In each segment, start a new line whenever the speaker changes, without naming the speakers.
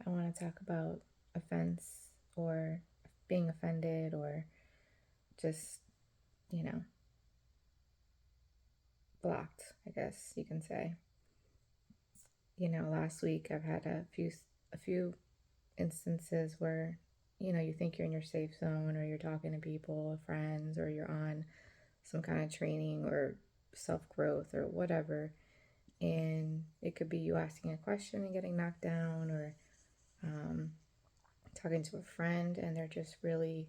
I want to talk about offense or being offended or just, you know, blocked, I guess you can say. Last week I've had a few instances where, you think you're in your safe zone or you're talking to people, friends, or you're on some kind of training or self-growth or whatever. And it could be you asking a question and getting knocked down, or um, talking to a friend and they're just really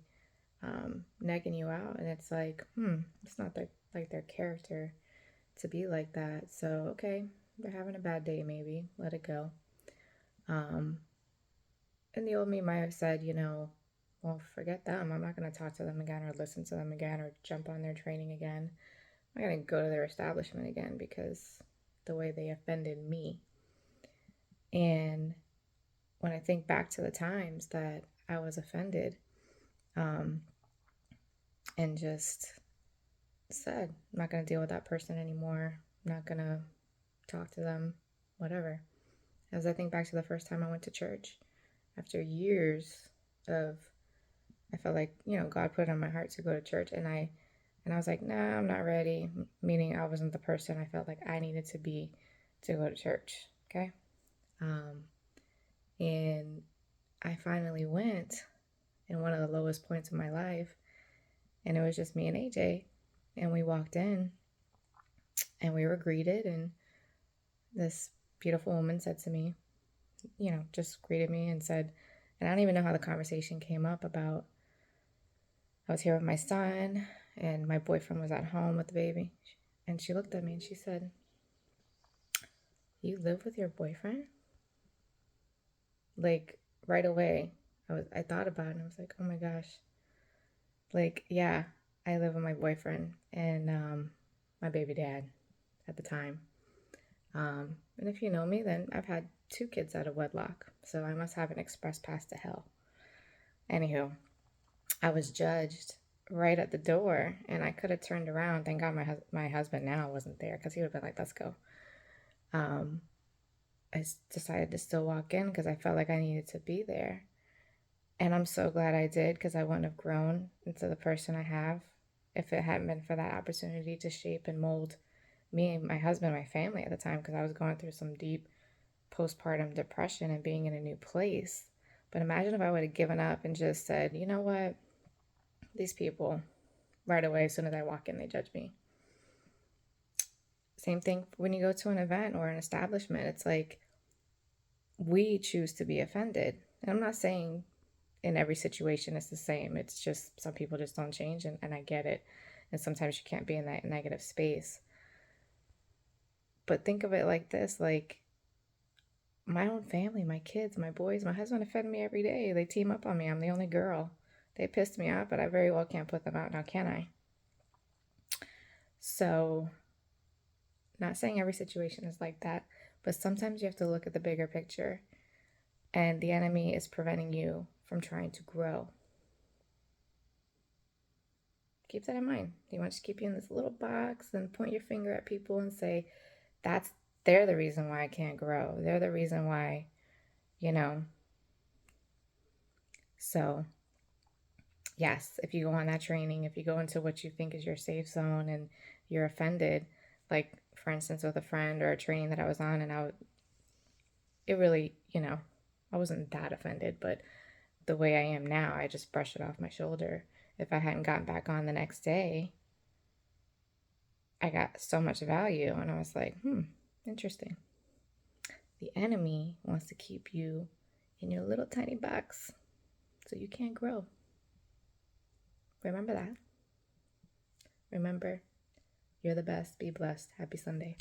negging you out, and it's like, it's not like their character to be like that. So okay, they're having a bad day, maybe let it go. um and the old me might have said, well, forget them, I'm not going to talk to them again or listen to them again or jump on their training again. I'm not going to go to their establishment again because the way they offended me. And when I think back to the times that I was offended, um and just said, I'm not going to deal with that person anymore. I'm not going to talk to them, whatever. As I think back to the first time I went to church, after years of, I felt like, God put it on my heart to go to church. And I was like, nah, I'm not ready. Meaning I wasn't the person I felt like I needed to be to go to church. Okay. And I finally went in one of the lowest points of my life. And it was just me and AJ. And we walked in and we were greeted, and this beautiful woman said to me, just greeted me and said, and I don't even know how the conversation came up about, I was here with my son and my boyfriend was at home with the baby. And she looked at me and she said, you live with your boyfriend? Like right away, I thought about it and I was like, oh my gosh. Like, yeah, I live with my boyfriend and my baby dad at the time. And if you know me, then I've had 2 kids out of wedlock, so I must have an express pass to hell. Anywho, I was judged right at the door, and I could have turned around. Thank God my husband now wasn't there, because he would have been like, let's go. I decided to still walk in because I felt like I needed to be there. And I'm so glad I did, because I wouldn't have grown into the person I have if it hadn't been for that opportunity to shape and mold me and my husband, my family at the time, because I was going through some deep postpartum depression and being in a new place. But imagine if I would have given up and just said, you know what, these people, right away, as soon as I walk in, they judge me. Same thing when you go to an event or an establishment. It's like we choose to be offended. And I'm not saying in every situation it's the same. It's just some people just don't change, and I get it. And sometimes you can't be in that negative space. But think of it like this, like my own family, my kids, my boys, my husband offend me every day. They team up on me. I'm the only girl. They pissed me off, but I very well can't put them out now, can I? So, not saying every situation is like that, but sometimes you have to look at the bigger picture, and the enemy is preventing you from trying to grow. Keep that in mind. He wants to keep you in this little box and point your finger at people and say, they're the reason why I can't grow. They're the reason why, you know. So, yes, if you go on that training, if you go into what you think is your safe zone and you're offended, like for instance with a friend or a training that I was on, and it really, I wasn't that offended, but the way I am now, I just brush it off my shoulder. If I hadn't gotten back on the next day, I got so much value, and I was like, interesting. The enemy wants to keep you in your little tiny box so you can't grow. Remember that. Remember, you're the best. Be blessed. Happy Sunday.